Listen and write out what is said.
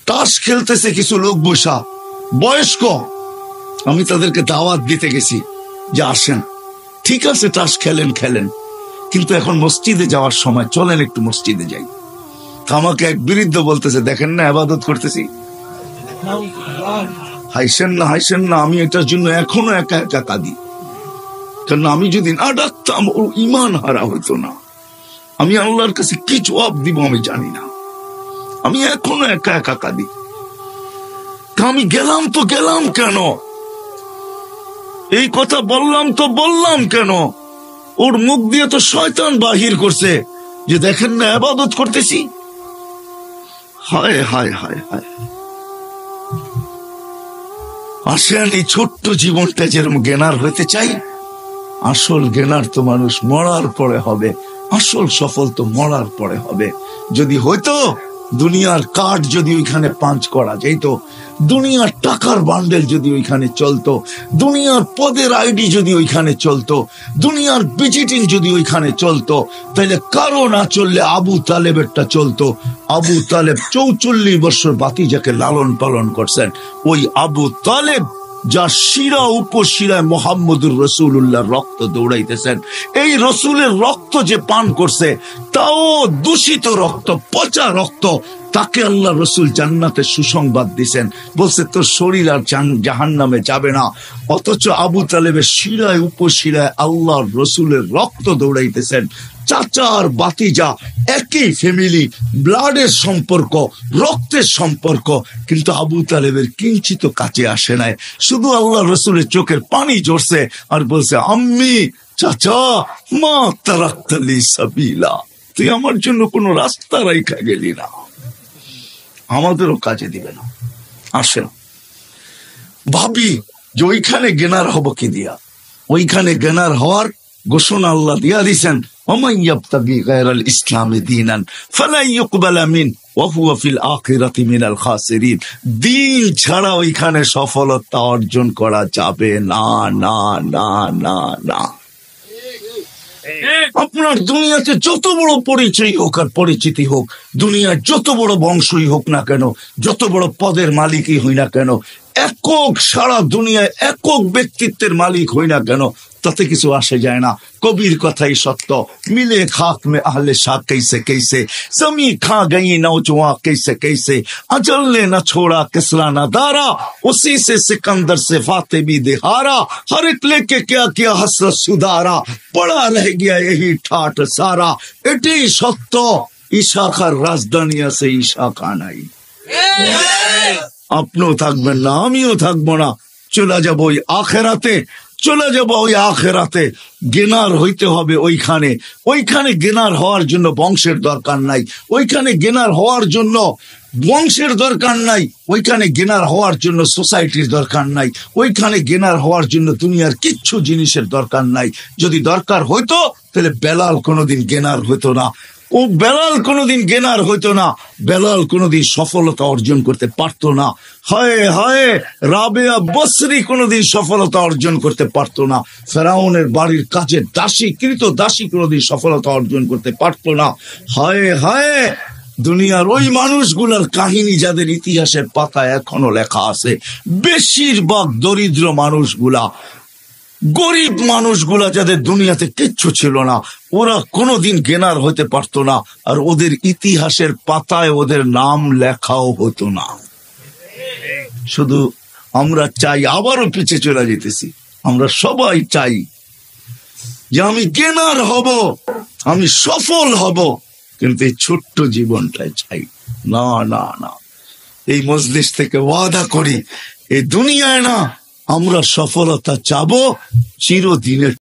তাস খেলতেছে কিছু লোক বসা, বয়স্ক। আমি তাদেরকে দাওয়াত দিতে গেছি যে আসেন, ঠিক আছে তাস খেলেন খেলেন, কিন্তু এখন মসজিদে যাওয়ার সময় চলেন একটু মসজিদে যাই। আমাকে এক বৃদ্ধ বলতেছে, দেখেন না ইবাদত করতেছি। হাইসেন না হাইসেন না, আমি এটার জন্য এখনো একা একা কাঁদি। কারণ আমি যদি না ডাকতাম ওর ইমান হারা হইতো না। আমি আল্লাহর কাছে কি জবাব দিব আমি জানি না। আমি এখনো একা একা কাঁদি। আমি গেলাম তো গেলাম কেন, এই কথা বললাম তো বললাম কেন? ওর মুখ দিয়ে তো শয়তান বাহির করছে যে দেখেন না ইবাদত করতেছি। হায় হায় হায় হায়। আসেন এই ছোট্ট জীবনটা যেরকম জ্ঞানার হইতে চাই, আসল জ্ঞানার তো মানুষ মরার পরে হবে, আসল সফল তো মরার পরে হবে। যদি হইতো দুনিয়ার কাঠ যদি ওইখানে পাঞ্চ করা যেত, দুনিয়ার টাকার বান্ডেল যদি ওইখানে চলতো, দুনিয়ার পদের আইডি যদি ওইখানে চলতো, দুনিয়ার ভিজিটিং যদি ওইখানে চলতো, তাহলে কারো না চললে আবু তালেবেরটা চলতো। আবু তালেব 44 বছর বাতিজাকে লালন পালন করছেন। ওই আবু তালেব যার শিরা উপশিরায় মোহাম্মদুর রসুল্লাহ রক্ত দৌড়াইতেছেন, এই রসুলের রক্ত যে পান করছে তাও দূষিত রক্ত, পচা রক্ত, তাকে আল্লাহ রসুল জান্নাতে সুসংবাদ দিছেন, বলছে তোর শরীর আর জাহান্নামে যাবে না। অথচ আবু তালেবের শিরায় উপশিরায় আল্লাহর রসুলের রক্ত দৌড়াইতেছেন। চাচা আর বাতিজা একই ফ্যামিলি, ব্লাডের সম্পর্ক, রক্তের সম্পর্ক, কিন্তু আবু তালেবের কিঞ্চিত কাছে আসে নাই। শুধু আল্লাহ রসুলের চোখের পানি ঝরছে আর বলছে, আম্মি চাচা মা তারাক্তালি সাবিলা, তুই আমার জন্য কোনো রাস্তা রাইখা গেলি না, আমাদেরও কাজে দিবে না। আসেন ভাবি যে ওইখানে জ্ঞানার হব কি দিয়া। ওইখানে জ্ঞানার হওয়ার ঘোষণা আল্লাহ দিয়া দিছেন, ওমান ইয়াবতাগি গায়রাল ইসলামি দীনান ফালা ইউকবালা মিন ওয়া হুয়া ফিল আখিরাতি মিনাল খাসিরিন। দিন ছাড়া ওইখানে সফলতা অর্জন করা যাবে না, না না না না। আপনার দুনিয়াতে যত বড় পরিচয় হোক আর পরিচিতি হোক, দুনিয়ার যত বড় বংশই হোক না কেন, যত বড় পদের মালিকই হই না কেন, একক সারা দুনিয়ায় একক ব্যক্তিত্বের মালিক হই না কেন, তাতে কিছু আসে যায় না। কবির কথাই সত্য, মিলে খাক মে আহলে শাহ कैसे कैसे, जमी खा गई नौजवान कैसे कैसे, अजल ने न छोड़ा किसरा न दारा, उसी से सिकंदर से फाते भी दिहारा, हर एक लेके क्या क्या हसरत सुधारा, पड़ा रह गया यही ठाट सारा। এটাই সত্য, ইশাখার রাজধানী আছে, ইশাখা নাই। আপনিও থাকবেন না, আমিও থাকবো না, চলে যাবো ওই আখেরাতে, চলে যাবো ওই আখেরাতে। জ্ঞানার হইতে হবে ওইখানে। ওইখানে জ্ঞানার হওয়ার জন্য বংশের দরকার নাই, ওইখানে জ্ঞানার হওয়ার জন্য বংশের দরকার নাই, ওইখানে জ্ঞানার হওয়ার জন্য সোসাইটির দরকার নাই, ওইখানে জ্ঞানার হওয়ার জন্য দুনিয়ার কিচ্ছু জিনিসের দরকার নাই। যদি দরকার হইতো তাহলে বেলাল কোনোদিন জ্ঞানার হইতো না, ও বেলাল কোনোদিন জ্ঞানার হইতো না, বেলাল কোনোদিন সফলতা অর্জন করতে পারতো না। হায় হায়, রাবেয়া বসরি কোনোদিন সফলতা অর্জন করতে পারতো না। ফেরাউনের বাড়ির কাজের দাসী, কৃত দাসী কোনোদিন সফলতা অর্জন করতে পারতো না। হায় হায়, দুনিয়ার ওই মানুষগুলোর কাহিনী যাদের ইতিহাসের পাতায় এখনো লেখা আছে, বেশিরভাগ দরিদ্র মানুষগুলা, গরিব মানুষগুলা, যাদের দুনিয়াতে কিচ্ছু ছিল না, ওরা কোনোদিন জ্ঞানার হতে পারতো না, আর ওদের ইতিহাসের পাতায় ওদের নাম লেখাও হতো না। শুধু আমরা চাই, আবারও পিছিয়ে চলে যেতেছি, আমরা সবাই চাই যে আমি জ্ঞানার হব, আমি সফল হব, কিন্তু এই ছোট্ট জীবনটাই চাই না। না না, এই মজলিস থেকে ওয়াদা করি, এই দুনিয়ায় না আমরা সফলতা চাবো চিরদিনের।